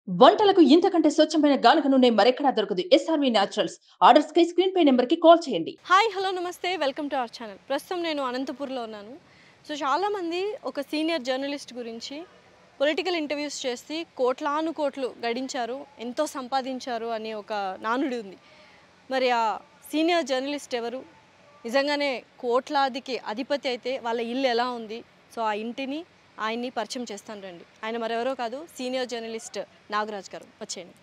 వంటలకు ఇంతకంటే స్వచ్ఛమైన గానుగ నూనె మరెక్కడా దొరకదు. SRV naturals. ఆర్డర్స్ కై స్క్రీన్ పై నెంబర్ కి కాల్ చేయండి. హాయ్ హలో నమస్తే వెల్కమ్ టు అవర్ ఛానల్. ప్రస్తుతం నేను అనంతపూర్లో ఉన్నాను. సో చాలామంది ఒక సీనియర్ జర్నలిస్ట్ గురించి పొలిటికల్ ఇంటర్వ్యూస్ చేసి కోట్లాను కోట్లు గడించారు, ఎంతో సంపాదించారు అనే ఒక నానుడి ఉంది. మరి ఆ సీనియర్ జర్నలిస్ట్ ఎవరు? నిజంగానే కోట్లాదికి అధిపతి అయితే వాళ్ళ ఇల్లు ఎలా ఉంది? సో ఆ ఇంటిని ఆయన్ని పరిచయం చేస్తాను రండి. ఆయన మరెవరో కాదు, సీనియర్ జర్నలిస్ట్ నాగరాజ్ గారు. వచ్చేయండి.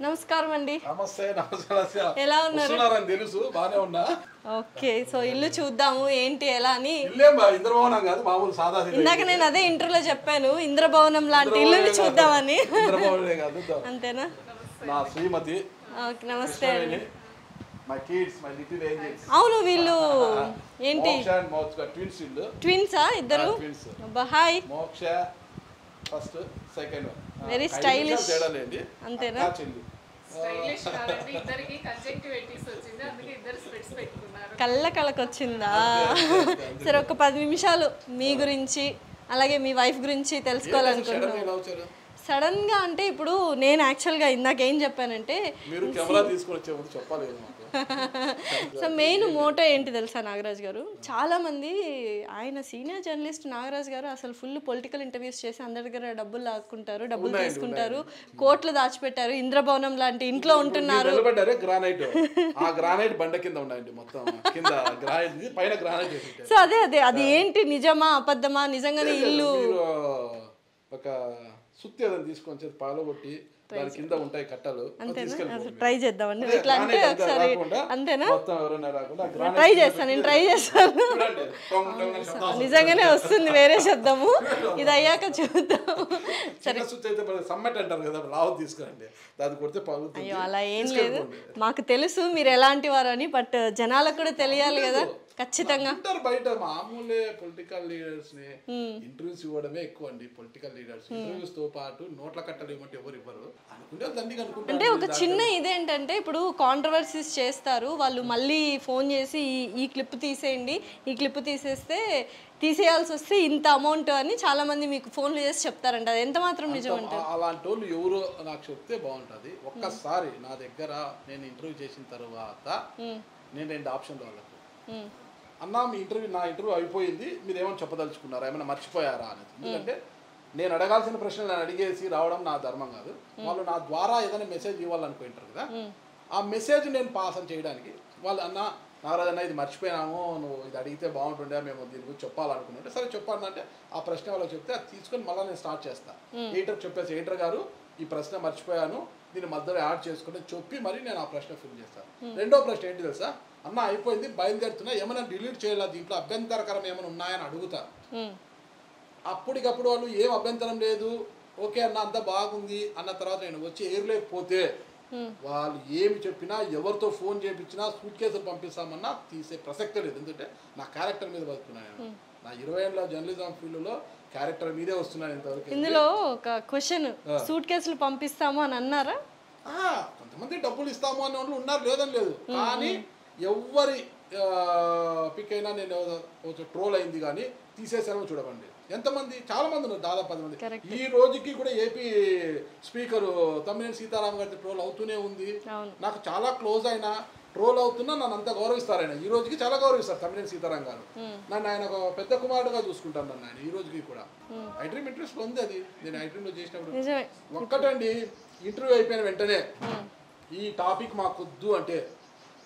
నమస్కారం అండి. నమస్తే. నమస్కారం. ఎలా ఉన్నారు? తెలుసు, బానే ఉన్నా. ఓకే, సో ఇల్లు చూద్దాము ఏంటి ఎలా అని. ఇంద్రభవనం కాదు, మామూలు సాదా. ఇందాక నేను అదే ఇంటర్వ్యూలో చెప్పాను, ఇంద్రభవనం లాంటి ఇల్లుని చూద్దామని. ఇంద్రభవనమే కాదు. అంతేనా? నా శ్రీమతి. ఓకే, నమస్తే అండి. My kids, my little angels. అవును, వీళ్ళు ఏంటి ట్విన్స్? ఇల్లు ట్విన్సా? ఇద్దరు. Hi. Moksha first, second. Very stylish. తేడాలేండి. అంతేనా? కళ్ళకి వచ్చిందా? సరే, ఒక 10 నిమిషాలు మీ గురించి అలాగే మీ వైఫ్ గురించి తెలుసుకోవాలనుకుంటున్నాను. సడన్ గా అంటే ఇప్పుడు నేను యాక్చువల్గా ఇందాక ఏం చెప్పానంటే, సో మెయిన్ మోటో ఏంటి తెలుసా నాగరాజ్ గారు? చాలా మంది ఆయన సీనియర్ జర్నలిస్ట్ నాగరాజ్ గారు అసలు ఫుల్ పొలిటికల్ ఇంటర్వ్యూస్ చేసి అందరి దగ్గర డబ్బులు లాక్కుంటారు, డబ్బులు తీసుకుంటారు, కోట్లు దాచిపెట్టారు, ఇంద్రభవనం లాంటి ఇంట్లో ఉంటున్నారు. సో అదే అది ఏంటి, నిజమా అబద్ధమా? నిజంగానే ఇల్లు ఒక సుత్తి అదని తీసుకొని పాలగొట్టి దాని కింద ఉంటాయి కట్టలు, ట్రై చేద్దామండి. ఇట్లా అంటే ఒకసారి అంతేనా? ట్రై చేస్తాను, నేను ట్రై చేస్తాను. నిజంగానే వస్తుంది వేరే శబ్దము. ఇది అయ్యాక చూద్దాం. సరే, సమ్మట్ అంటారు కదా, లావు తీసుకురండి, దాన్ని కొడితే పగులుతుంది. అయ్యో అలా ఏం లేదు, మాకు తెలుసు మీరు ఎలాంటి వారు అని. బట్ జనాలకు కూడా తెలియాలి కదా ఖచ్చితంగా. బయట మామూలే పొలిటికల్ లీడర్స్ ని ఇంటర్వ్యూస్ ఇవ్వడమే ఎక్కువ అండి. పొలిటికల్ లీడర్స్ ఇంటర్వ్యూస్ తో పాటు నోట్ల కట్టలు ఇవ్వమంటే ఎవరు ఇవ్వరు అంటే ఒక చిన్న ఇదేంటంటే, ఇప్పుడు కాంట్రవర్సీస్ చేస్తారు వాళ్ళు, మళ్ళీ ఫోన్ చేసి ఈ క్లిప్ తీసేయండి, ఈ క్లిప్ తీసేస్తే తీసేయాల్సి వస్తే ఇంత అమౌంట్ అని చాలా మంది మీకు ఫోన్లు చేసి చెప్తారంట. అది ఎంత మాత్రం నిజం అంటారు? అలాంటి వాళ్ళు ఎవరు నాకు చెప్తే బాగుంటుంది. ఒక్కసారి నా దగ్గర నేను ఇంటర్వ్యూ చేసిన తర్వాత నేను 2 ఆప్షన్లు వాళ్ళకు, అన్నా మీ నా ఇంటర్వ్యూ అయిపోయింది, మీరు ఏమైనా చెప్పదలుచుకున్నారా, ఏమైనా మర్చిపోయారా అనేది. ఎందుకంటే నేను అడగాల్సిన ప్రశ్నలు నేను అడిగేసి రావడం నా ధర్మం కాదు. వాళ్ళు నా ద్వారా ఏదైనా మెసేజ్ ఇవ్వాలనుకుంటారు కదా, ఆ మెసేజ్ నేను పాస్ అని చేయడానికి వాళ్ళు, అన్న నాగరాజ్ అన్న ఇది మర్చిపోయినాము, నువ్వు ఇది అడిగితే బాగుంటుండే, మేము దీని గురించి చెప్పాలనుకున్నాంటే సరే చెప్పాలంటే ఆ ప్రశ్న వాళ్ళకి చెప్తే అది తీసుకొని మళ్ళీ నేను స్టార్ట్ చేస్తాను. ఎడిటర్ చెప్పేసి, ఎడిటర్ గారు ఈ ప్రశ్న మర్చిపోయాను, దీని మధ్యలో యాడ్ చేసుకుంటే చెప్పి మరి నేను ఆ ప్రశ్న ఫిల్ చేస్తాను. రెండో ప్రశ్న ఏంటి తెలుసా, అన్న అయిపోయింది బయలుదేరుతున్నా, ఏమైనా డిలీట్ చేయాలా, దీంట్లో అభ్యంతరకరం ఏమైనా ఉన్నాయని అడుగుతా. అప్పటికప్పుడు వాళ్ళు ఏం అభ్యంతరం లేదు, ఓకే అన్న అంతా బాగుంది అన్న తర్వాత నేను వచ్చి ఏర్లేకపోతే వాళ్ళు ఏమి చెప్పినా, ఎవరితో ఫోన్ చేయించినా, సూట్ కేసులు పంపిస్తామన్నా తీసే ప్రసక్తే లేదు. ఎందుకంటే నా క్యారెక్టర్ మీద బతుకున్నాను. నా 20 ఏళ్ళ జర్నలిజం ఫీల్డ్లో క్యారెక్టర్ మీదే వస్తున్నాను ఇంతవరకు. ఇందులో ఒక క్వశ్చన్, సూట్ కేసులు పంపిస్తాము అని అన్నారా? కొంతమంది డబ్బులు ఇస్తాము అనే వాళ్ళు ఉన్నారు, లేదని లేదు. కానీ ఎవరి పిక్ అయినా నేను ట్రోల్ అయింది కానీ తీసేసానో చూడకండి. ఎంతమంది, చాలా మంది ఉన్నారు, దాదాపు 10 మంది. ఈ రోజుకి కూడా ఏపీ స్పీకర్ తమ్మినేని సీతారాం గారి ట్రోల్ అవుతూనే ఉంది. నాకు చాలా క్లోజ్ అయినా ట్రోల్ అవుతున్నా నన్ను అంత గౌరవిస్తారు. ఆయన ఈ రోజుకి చాలా గౌరవిస్తారు తమ్మినేని సీతారాం గారు. నన్ను ఆయన ఒక పెద్ద కుమారుడుగా చూసుకుంటాను నన్ను ఆయన ఈ రోజుకి కూడా. ఐ డ్రీమ్ ఇంట్రెస్ట్ ఉంది, అది నేను ఐ డ్రీమ్లో చేసినప్పుడు ఒక్కటండి, ఇంటర్వ్యూ అయిపోయిన వెంటనే ఈ టాపిక్ మాకొద్దు అంటే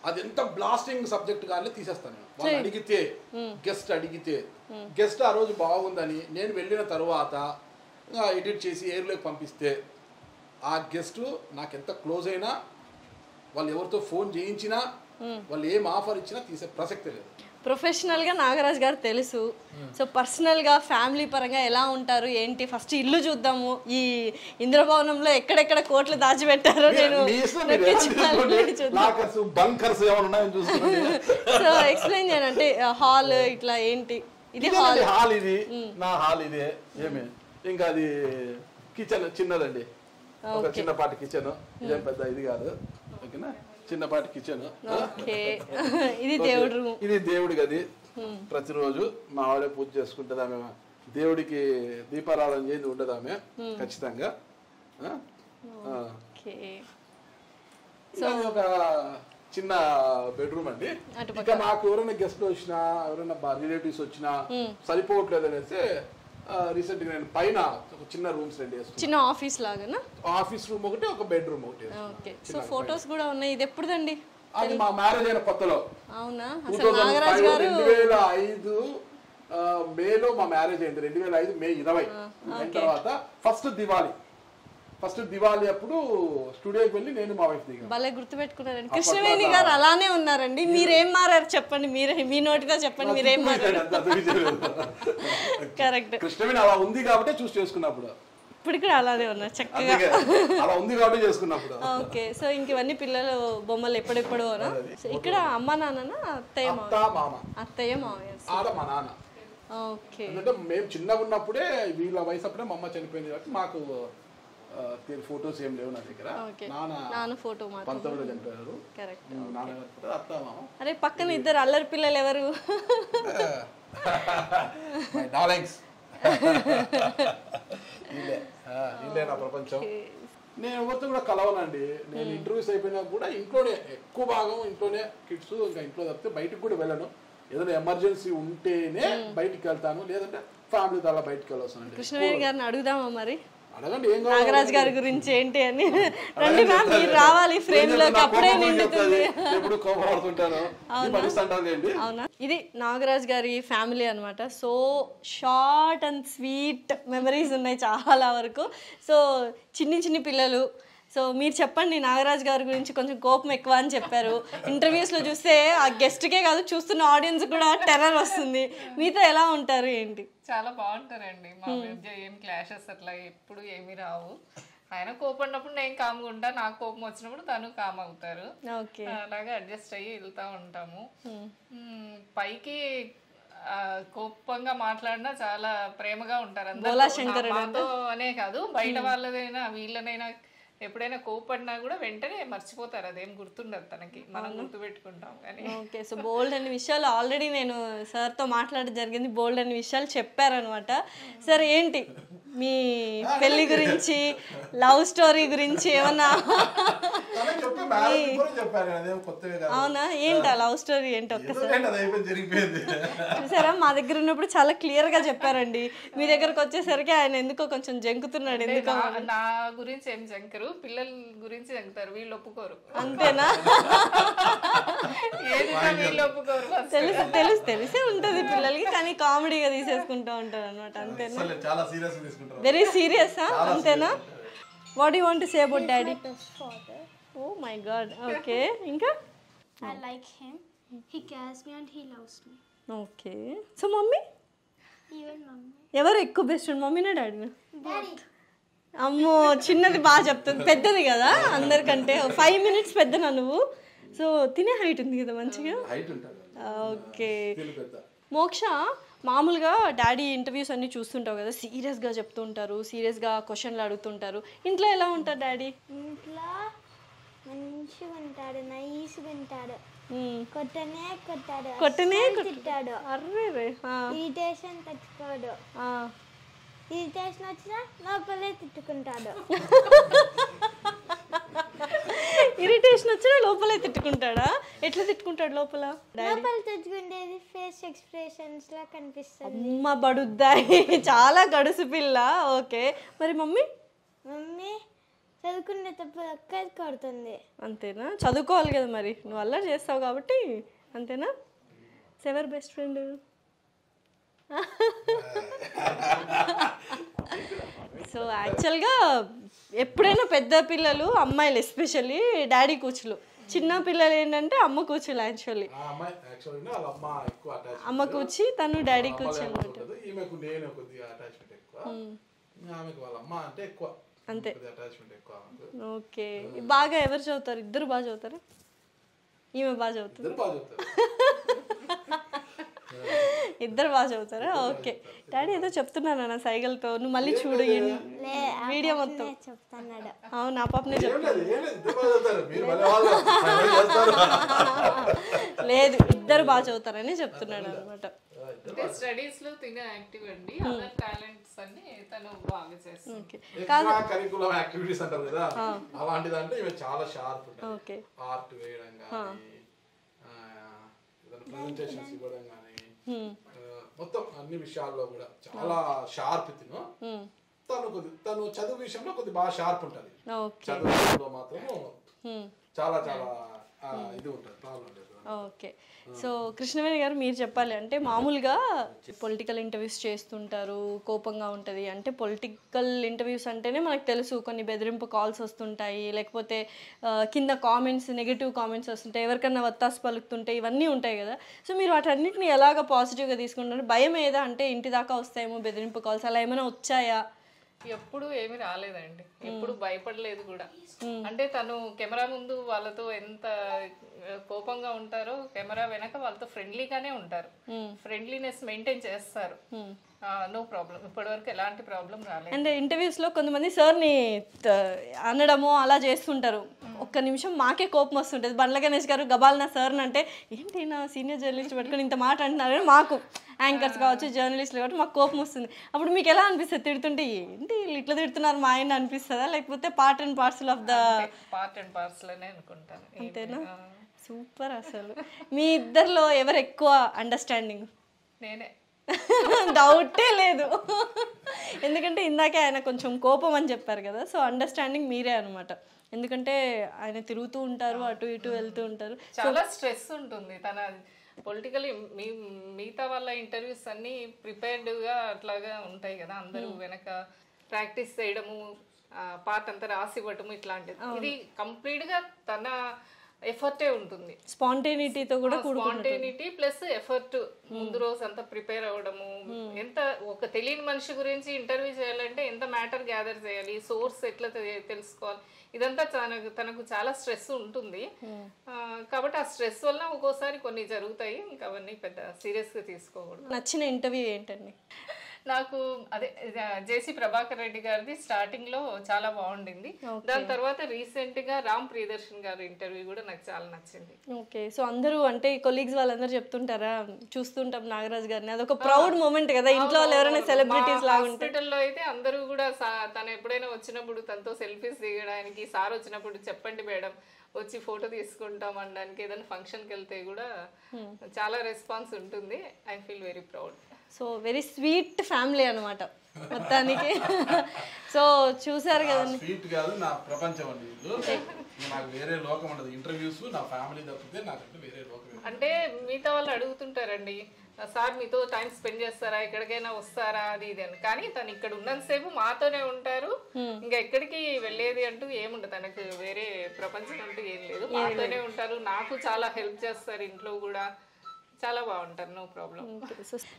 అది ఎంత బ్లాస్టింగ్ సబ్జెక్ట్ కానీ తీసేస్తాను నేను. వాళ్ళు అడిగితే, గెస్ట్ ఆ రోజు బాగుందని నేను వెళ్ళిన తర్వాత ఎడిట్ చేసి ఎయిర్లోకి పంపిస్తే ఆ గెస్ట్ నాకు ఎంత క్లోజ్ అయినా, వాళ్ళు ఎవరితో ఫోన్ చేయించినా, వాళ్ళు ఏం ఆఫర్ ఇచ్చినా తీసే ప్రసక్తే లేదు. ప్రొఫెషనల్గా నాగరాజ్ గారు తెలుసు. సో పర్సనల్గా ఫ్యామిలీ పరంగా ఎలా ఉంటారు ఏంటి? ఫస్ట్ ఇల్లు చూద్దాము, ఈ ఇంద్రభవనంలో ఎక్కడెక్కడ కోట్లు దాచిపెట్టారో నేను సో ఎక్స్ప్లెయిన్ చేయాలంటే హాల్ ఇట్లా ఏంటి? ఇది హాల్, ఇది నా హాల్, ఇదే ఏమి ఇంకా అది కిచెన్ చిన్నదండి, ఒక చిన్నపాటి కిచెన్, ఇదేం పెద్ద ఇది కాదు, ఓకేనా, చిన్నపాటి కిచెన్. ఇది దేవుడి గది. ప్రతిరోజు మా ఆవిడే పూజ చేసుకుంటుంది. ఆమె దేవుడికి దీపారాధన చేసి ఉండదు ఆమె ఖచ్చితంగా. ఒక చిన్న బెడ్రూమ్ అండి. ఇంకా నాకు ఎవరైనా గెస్ట్ వచ్చినా, ఎవరైనా రిలేటివ్స్ వచ్చినా సరిపోవట్లేదు అనేసి రీసెంట్ గా నేను పైన ఒక చిన్న రూమ్స్ రెడీ చేస్తాను. చిన్న ఆఫీస్ లాగా, ఆఫీస్ రూమ్ ఒకటి, ఒక బెడ్రూమ్ ఒకటి. ఓకే. సో ఫోటోస్ కూడా ఉన్నాయి. ఇది ఎప్పుడుదండి? అది మా మ్యారేజ్ అయిన కొత్తలో. అవునా? 2005 మేలో మా మ్యారేజ్ అయింది. 2005 మే 20 అయిన తర్వాత ఫస్ట్ దివాళీ అప్పుడు స్టూడియోకి వెళ్ళి నేను మా వైఫ్ దిగాను. భలే గుర్తుపెట్టుకున్నారండి. కృష్ణవేణి గారు అలానే ఉన్నారండి. మీరేం మారారు చెప్పండి, మీ నోటితో చెప్పండి, మీరేం మారారు. కరెక్ట్. కృష్ణవేణి అలా ఉంది కాబట్టి చూస్ చేసుకున్నప్పుడు, ఇప్పుడు కూడా అలానే ఉన్నారు చక్కగా. అలా ఉంది కాబట్టి చేసుకున్నప్పుడు. ఓకే. సో ఇంక ఇవన్నీ పిల్లలు బొమ్మలు ఎప్పుడెప్పుడు. ఇక్కడ అమ్మ నాన్న, అత్తయ్య మామయ్య, ఆడ మా నాన్న. ఓకే. ఎందుకంటే మేము చిన్నగా ఉన్నప్పుడే, వీళ్ళ వయసు అప్పుడే మా అమ్మ చనిపోయింది కాబట్టి మాకు ఫోటోస్ ఏం లేవు నా దగ్గర. నాన్న ఫోటో 19లో చనిపోయారు. కరెక్ట్. నాన్న అత్త మామ. అరే పక్కన ఇద్దరు అల్లరి పిల్లలు ఎవరు? వీళ్ళే నా ప్రపంచం. నేను ఎవరితో కూడా కలవనండి. నేను ఇంటర్వ్యూస్ అయిపోయినా కూడా ఇంట్లోనే, ఎక్కువ భాగం ఇంట్లోనే, కిడ్స్ ఇంకా ఇంట్లో తప్పితే బయటకు కూడా వెళ్ళను. ఏదైనా ఎమర్జెన్సీ ఉంటేనే బయటికి వెళ్తాను, లేదంటే ఫ్యామిలీతో అలా బయటకు వెళ్ళొస్తానండి. కృష్ణవేణి గారిని అడుగుదామా మరి? అడగండి. ఏం నాగరాజ్ గారి గురించి ఏంటి అని. రండి మ్యామ్, మీరు రావాలి ఫ్రేమ్ లోకి, అప్పుడే నిండుతుంది. అవునా? ఇది నాగరాజ్ గారి ఫ్యామిలీ అనమాట. So short and sweet memories ఉన్నాయి చాలా వరకు. సో చిన్ని పిల్లలు. సో మీరు చెప్పండి, నాగరాజ్ గారి గురించి కొంచెం కోపం ఎక్కువ అని చెప్పారు. ఇంటర్వ్యూస్లో చూస్తే ఆ గెస్ట్కే కాదు, చూస్తున్న ఆడియన్స్ కూడా టెర్రర్ వస్తుంది. మీతో ఎలా ఉంటారు ఏంటి? చాలా బాగుంటారండి. మా మధ్య ఏం క్లాషెస్ అట్లా ఎప్పుడు ఏమీ రావు. ఆయన కోపడినప్పుడు నేను కామ్గా ఉంటా, నాకు కోపం వచ్చినప్పుడు తను కామ్ అవుతారు. అలాగే అడ్జస్ట్ అయ్యి వెళ్తా ఉంటాము. పైకి కోపంగా మాట్లాడినా చాలా ప్రేమగా ఉంటారు అందరూ. మాతో అనే కాదు, బయట వాళ్ళదైనా వీళ్ళనైనా ఎప్పుడైనా కోపడినా కూడా వెంటనే మర్చిపోతారు. అదేం గుర్తుండదు తనకి, మనం గుర్తుపెట్టుకుంటాం కానీ. ఓకే. సో బోల్డ్ అనే విషయాలు ఆల్రెడీ నేను సార్తో మాట్లాడడం జరిగింది. బోల్డ్ అనే విషయాలు చెప్పారనమాట. సార్ ఏంటి మీ పెళ్లి గురించి, లవ్ స్టోరీ గురించి ఏమన్నా? అవునా? ఏంటా లవ్ స్టోరీ ఏంటి ఒక్కసారి? చూసారా, మా దగ్గర ఉన్నప్పుడు చాలా క్లియర్ గా చెప్పారండి. మీ దగ్గరకు వచ్చేసరికి ఆయన ఎందుకో కొంచెం జంకుతున్నాడు. ఎందుకో నా గురించి ఏం జంకరు, పిల్లల గురించి జంకుతారు. వీళ్ళు ఒప్పుకోరు. అంతేనా? వీళ్ళు ఒప్పుకోరు. తెలిసే ఉంటది పిల్లలకి, కానీ కామెడీగా తీసేసుకుంటూ ఉంటారు అనమాట. అంతేనా? Very serious. అంతేనా? What you want to say about daddy? Oh my god. Okay. ఇంకా? I like him. He cares me and he loves me. Okay. So mommy? Even mommy. ఎవరు ఎక్కువ బెస్ట్ ఫ్రెండ్, మమ్మీనా డాడీనా? Daddy. అమ్మో, చిన్నది బాగా చెప్తుంది, పెద్దది కదా అందరికంటే 5 minutes పెద్దనా నువ్వు? సో తినే హైట్ ఉంది కదా మంచిగా. ఓకే. మోక్ష, మామూలుగా డాడీ ఇంటర్వ్యూస్ అన్నీ చూస్తుంటావు కదా, సీరియస్గా చెప్తుంటారు, సీరియస్గా క్వశ్చన్లు అడుగుతుంటారు. ఇంట్లో ఎలా ఉంటారు డాడీ? ఇంట్లో మంచిగా ఉంటాడు, నైస్గా ఉంటాడు, కొట్టనే తిట్టాడు, ఇరిటేషన్ తెచ్చుకోడు, ఇరిటేషన్ వచ్చినా లోపలే తిట్టుకుంటాడు. ఇరిటేషన్ వచ్చినా లోపలే తిట్టుకుంటాడా? ఎట్లా తిట్టుకుంటాడు లోపల? లోపల తెచ్చుకుంటేది ఫేస్ ఎక్స్ప్రెషన్స్ లా కనిపిస్తుంది. అమ్మ బడుద్దాయి, చాలా గడుసు పిల్ల. ఓకే. మరి మమ్మీ? మమ్మీ చదువుకునే తప్పు ఒక్కది కొడుతుంది. అంతేనా? చదువుకోవాలి కదా మరి, నువ్వు అల్లరి చేస్తావు కాబట్టి. అంతేనా? ఎవరు బెస్ట్ ఫ్రెండ్? సో యాక్చువల్గా ఎప్పుడైనా పెద్ద పిల్లలు, అమ్మాయిలు ఎస్పెషల్లీ డాడీ కూచులు, చిన్న పిల్లలు ఏంటంటే అమ్మ కూచులు. యాక్చువల్లీ అమ్మ కూర్చి, తను డాడీ కూర్చి అనమాట. అంతే. ఓకే. బాగా ఎవరు చదువుతారు? ఇద్దరు బాగా చదువుతారా? ఈమె బాగా చదువుతుంది. ఇద్దరు బాగా చదువుతారా? ఓకే. డాడీ ఏదో చెప్తున్నాను నా సైకిల్తో, నువ్వు మళ్ళీ చూడు వీడియో మొత్తం. చెప్తున్నాడు. అవును, నా పాపనే చెప్తాను. లేదు, ఇద్దరు బాగా చదువుతారని చెప్తున్నాడు అనమాట. అంటే స్టడీస్ లో తినే యాక్టివ్ అండి, అదర్ టాలెంట్స్ అన్ని తను బాగా చేస్తుంది. ఎక్స్ట్రా కరికులర్ యాక్టివిటీస్ అంటారు కదా, అలాంటిదంటే ఇవి చాలా షార్ప్ ఉంటాయి. ఓకే. ఆర్ట్ వేయడం కానీ, ప్రెజెంటేషన్స్ ఇవ్వడం కానీ, మొత్తం అన్ని విషయాల్లో కూడా చాలా షార్ప్ తిను. తను చదువు విషయంలో కొద్ది బాగా షార్ప్ ఉంటుంది. చదువు విషయంలో మాత్రం చాలా చాలా ఇది ఉంటుంది, ప్రాబ్లం లేదు. ఓకే. సో కృష్ణవేణి గారు, మీరు చెప్పాలి అంటే మామూలుగా పొలిటికల్ ఇంటర్వ్యూస్ చేస్తుంటారు, కోపంగా ఉంటుంది. అంటే పొలిటికల్ ఇంటర్వ్యూస్ అంటేనే మనకు తెలుసు కొన్ని బెదిరింపు కాల్స్ వస్తుంటాయి, లేకపోతే కింద కామెంట్స్, నెగిటివ్ కామెంట్స్ వస్తుంటాయి, ఎవరికన్నా వత్తాసు పలుకుతుంటాయి, ఇవన్నీ ఉంటాయి కదా. సో మీరు వాటన్నిటిని ఎలాగ పాజిటివ్గా తీసుకుంటారు? భయం ఏదా అంటే ఇంటి దాకా వస్తాయేమో బెదిరింపు కాల్స్, అలా ఏమైనా వచ్చాయా? ఎప్పుడు ఏమి రాలేదండి, ఎప్పుడు భయపడలేదు కూడా. అంటే తను కెమెరా ముందు వాళ్ళతో ఎంత కోపంగా ఉంటారో, కెమెరా వెనక వాళ్ళతో ఫ్రెండ్లీగానే ఉంటారు, ఫ్రెండ్లీనెస్ మెయింటైన్ చేస్తారు. నో ప్రాబ్లం, ఇప్పటివరకు ఎలాంటి ప్రాబ్లం రాలేదు. అంటే ఇంటర్వ్యూస్లో కొంతమంది సార్ని అనడము అలా చేస్తుంటారు. ఒక్క నిమిషం మాకే కోపం వస్తుంటుంది. బండ్ల గణేష్ గారు గబాల్ నా సార్ని అంటే, ఏంటి నా సీనియర్ జర్నలిస్ట్ పెట్టుకుని ఇంత మాట అంటున్నారు, మాకు యాంకర్స్ కావచ్చు, జర్నలిస్టులు కాబట్టి మాకు కోపం వస్తుంది. అప్పుడు మీకు ఎలా అనిపిస్తుంది? తిడుతుంటే ఏంటి ఇట్లా తిడుతున్నారు మా ఆయన అనిపిస్తుందా, లేకపోతే part and parcel of the part and parcel అనే అనుకుంటాను. అంతేనా? సూపర్. అసలు మీ ఇద్దరిలో ఎవరు ఎక్కువ అండర్స్టాండింగ్? నేనే, డౌటే లేదు. ఎందుకంటే ఇందాకే ఆయన కొంచెం కోపం అని చెప్పారు కదా, సో అండర్స్టాండింగ్ మీరే అనమాట. ఎందుకంటే ఆయన తిరుగుతూ ఉంటారు, అటు ఇటు వెళ్తూ ఉంటారు, చాలా స్ట్రెస్ ఉంటుంది. తన పొలిటికల్ మిగతా వాళ్ళ ఇంటర్వ్యూస్ అన్ని ప్రిపేర్డ్గా అట్లాగా ఉంటాయి కదా, అందరూ వెనక ప్రాక్టీస్ చేయడము, పార్ట్ అంతా రాసి ఇవ్వటము, ఇట్లాంటిది. ఇది కంప్లీట్గా తన ఎఫర్టే ఉంటుంది. స్పాంటేనిటీతో కూడా, స్పాంటేనిటీ ప్లస్ ఎఫర్ట్. ముందు రోజు అంతా ప్రిపేర్ అవ్వడము, ఎంత ఒక తెలియని మనిషి గురించి ఇంటర్వ్యూ చేయాలంటే ఎంత మ్యాటర్ గ్యాదర్ చేయాలి, సోర్స్ ఎట్లా తెలుసుకోవాలి, ఇదంతా తనకు చాలా స్ట్రెస్ ఉంటుంది. కాబట్టి ఆ స్ట్రెస్ వల్ల ఒక్కోసారి కొన్ని జరుగుతాయి, ఇంకా అవన్నీ పెద్ద సీరియస్గా తీసుకోకూడదు. నచ్చిన ఇంటర్వ్యూ ఏంటండి? నాకు అదే జేసీ ప్రభాకర్ రెడ్డి గారిది స్టార్టింగ్ లో చాలా బాగుండింది. దాని తర్వాత రీసెంట్ గా రామ్ ప్రియదర్శన్ గారి ఇంటర్వ్యూ కూడా నాకు చాలా నచ్చింది. ఓకే. సో అందరూ అంటే కొలీగ్స్ వాళ్ళందరూ చెప్తుంటారా, చూస్తుంటాం నాగరాజ్ గారిని, అదొక ప్రౌడ్ మూమెంట్ కదా, ఇంట్లో వాళ్ళు ఎవరైనా సెలబ్రిటీస్ లాగా ఉంటే. హాస్పిటల్లో అయితే అందరూ కూడా తను ఎప్పుడైనా వచ్చినప్పుడు తనతో సెల్ఫీస్ దిగడానికి, సార్ వచ్చినప్పుడు చెప్పండి మేడం వచ్చి ఫోటో తీసుకుంటాం అనడానికి, ఏదైనా ఫంక్షన్కి వెళ్తే కూడా చాలా రెస్పాన్స్ ఉంటుంది. I feel very proud. So very sweet family అనమాట మొత్తానికి. సో చూసారు కదండి, స్వీట్ కాదు నా ప్రపంచం అండి, నాకు వేరే లోకం ఉండదు. ఇంటర్వ్యూస్ నా ఫ్యామిలీ తప్పితే నాకంటే వేరే లోకం. అంటే మిగతా వాళ్ళు అడుగుతుంటారండి, సార్ మీతో టైం స్పెండ్ చేస్తారా, ఎక్కడికైనా వస్తారా, అది ఇది అని. కానీ తను ఇక్కడ ఉన్నంతసేపు మాతోనే ఉంటారు, ఇంకా ఎక్కడికి వెళ్ళేది అంటూ ఏముండదు. తనకు వేరే ప్రపంచం అంటూ ఏం లేదు, మాతోనే ఉంటారు. నాకు చాలా హెల్ప్ చేస్తారు, ఇంట్లో కూడా చాలా బాగుంటారు, నో ప్రాబ్లం.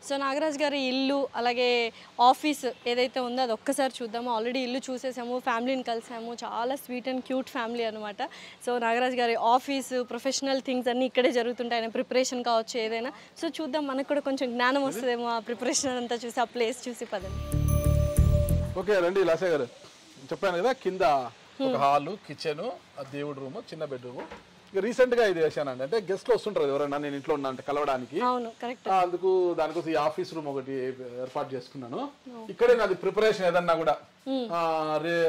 సో నాగరాజ్ గారి ఇల్లు అలాగే ఆఫీస్ ఏదైతే ఉందో అది ఒక్కసారి చూద్దాము. ఆల్రెడీ ఇల్లు చూసేసాము, ఫ్యామిలీని కలిసాము, చాలా స్వీట్ అండ్ క్యూట్ ఫ్యామిలీ అనమాట. సో నాగరాజ్ గారి ఆఫీసు, ప్రొఫెషనల్ థింగ్స్ అన్నీ ఇక్కడే జరుగుతుంటాయి, ఆయన ప్రిపరేషన్ కావచ్చు ఏదైనా. సో చూద్దాం, మనకు కూడా కొంచెం జ్ఞానం వస్తుందేమో ఆ ప్రిపరేషన్ అంతా చూసి, ఆ ప్లేస్ చూసి. పదండి. ఓకే రండి లాసే గారు, చెప్పాను కదా కింద ఒక హాలు, కిచెన్, దేవుడు రూమ్, చిన్న బెడ్రూమ్. ఇక రీసెంట్ గా ఇది వేసానండి, అంటే గెస్ట్లు వస్తుంటారు ఎవరైనా నేను ఇంట్లో ఉన్నా అంటే కలవడానికి, అందుకు దానికోసం ఈ ఆఫీస్ రూమ్ ఒకటి ఏర్పాటు చేసుకున్నాను. ఇక్కడే నాది ప్రిపరేషన్ ఏదన్నా కూడా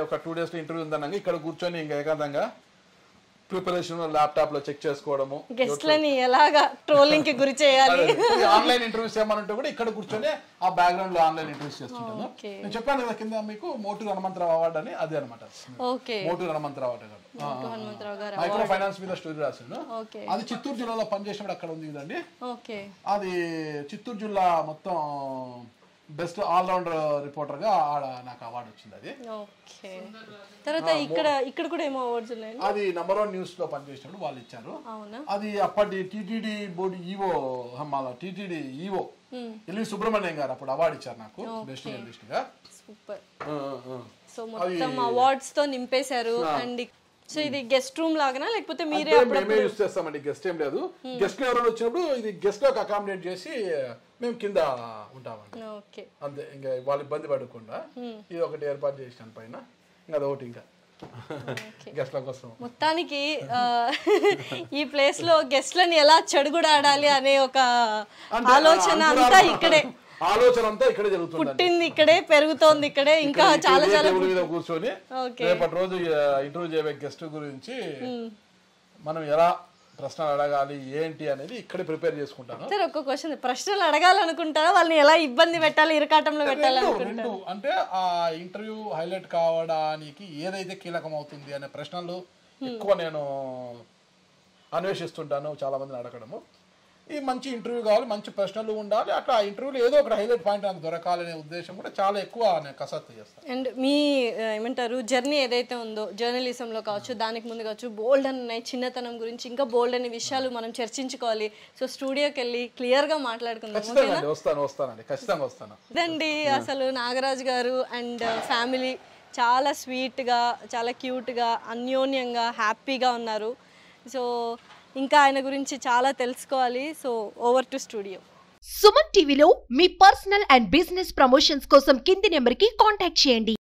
ఒక 2 days ఇంటర్వ్యూ ఉందన్నా ఇక్కడ కూర్చొని ఇంకా ఏకాంతంగా ప్రిపరేషన్ ల్యాప్టాప్ లో చెక్ చేసుకోవడము, గెస్ట్లని ఎలాగా ట్రోలింగ్ కి గురి చేయాలి, ఆన్లైన్ ఇంటర్వ్యూస్ ఏమనంటే కూడా ఇక్కడ కూర్చొని ఆ బ్యాక్గ్రౌండ్ లో ఆన్లైన్ ఇంటర్వ్యూస్ చేస్తుంటాను. నేను చెప్పాను కదా కింద మీకు మోటూరు హనుమంతరావు అవార్డు అని, అదే అనమాట. Moturu Hanumantharao award micro finance మీద స్టోరీ రాశాను. అది చిత్తూరు జిల్లాలో పనిచేసినప్పుడు అక్కడ ఉంది కదండి. అది చిత్తూరు జిల్లా మొత్తం బెస్ట్ ఆల్రౌండర్ రిపోర్టర్ గా నాకు అవార్డు వచ్చింది. అది తర్వాత ఇక్కడ కూడా ఏమో అవార్డ్స్ ఉన్నాయి. అది #1 న్యూస్ లో పనిచేసినప్పుడు వాళ్ళు ఇచ్చారు. అది అప్పటి TTD board EO, TTD EO LV Subrahmanyam గారు అప్పుడు అవార్డు ఇచ్చారు నాకు బెస్ట్ జర్నలిస్ట్ గా. సూపర్. సో మొత్తం అవార్డ్స్ తో నింపేశారు. అండ్ సో ఇది గెస్ట్ రూమ్ లాగానా లేకపోతే మీరే అంటే మేమే యూస్ చేస్తామండి, గెస్ట్ ఏం లేదు. గెస్ట్ ఎవరైనా వచ్చినప్పుడు ఇది గెస్ట్ లోకి అకామిడేట్ చేసి మేము కింద ఉంటామండి. ఓకే, అంతే, ఇంకా వాళ్ళు ఇబ్బంది పడకుండా ఇది ఒకటి ఏర్పాటు చేసాను పైన, ఇంకా అదొకటి ఇంకా గెస్ట్ల కోసం. మొత్తానికి ఈ ప్లేస్ లో గెస్ట్లని ఎలా చెడుగుడాడాలి అనే ఒక ఆలోచన అంతా ఇక్కడే, ఆలోచన అంతా ఇక్కడే జరుగుతుంది, పుట్టింది ఇక్కడే, పెరుగుతోంది ఇక్కడే, ఇంకా చాలా చాలా మీద కూర్చొని రేపటి రోజు ఇంటర్వ్యూ చేయబోయే గెస్ట్ గురించి మనం ఎలా ప్రశ్నలు అడగాలి ఏంటి అనేది ఇక్కడే ప్రిపేర్ చేసుకుంటాను. సార్ ఒక క్వశ్చన్, ప్రశ్నలు అడగాలనుకుంటారా, వాళ్ళని ఎలా ఇబ్బంది పెట్టాలి, ఇరకాటంలో పెట్టాలనుకుంటారు? అంటే ఆ ఇంటర్వ్యూ హైలైట్ కావడానికి ఏదైతే కీలకం అవుతుంది అనే ప్రశ్నలు ఎక్కువ నేను అన్వేషిస్తుంటాను, చాలా మందిని అడగడము. ఈ మంచి ఇంటర్వ్యూ కావాలి, మంచి ప్రశ్నలు ఉండాలి, అట్లా ఆ ఇంటర్వ్యూలో ఏదో ఒక హైలైట్ పాయింట్ నాకు దొరకాలనే ఉద్దేశం కూడా చాలా ఎక్కువ నేను కసరత్తు చేస్తాను. అండ్ మీ ఏమంటారు జర్నీ ఏదైతే ఉందో జర్నలిజంలో కావచ్చు, దానికి ముందు కావచ్చు, బోల్డ్ అని ఉన్నాయి, చిన్నతనం గురించి ఇంకా బోల్డ్ అనే విషయాలు మనం చర్చించుకోవాలి. సో స్టూడియోకి వెళ్ళి క్లియర్గా మాట్లాడుకుందాం. వస్తానండి, ఖచ్చితంగా వస్తాను. ఇదండి అసలు నాగరాజు గారు అండ్ ఫ్యామిలీ చాలా స్వీట్గా, చాలా క్యూట్గా, అన్యోన్యంగా, హ్యాపీగా ఉన్నారు. సో ఇంకా ఆయన గురించి చాలా తెలుసుకోవాలి. So over to studio. Suman టీవీలో మీ పర్సనల్ అండ్ బిజినెస్ ప్రమోషన్స్ కోసం కింది నెంబర్కి కాంటాక్ట్ చేయండి.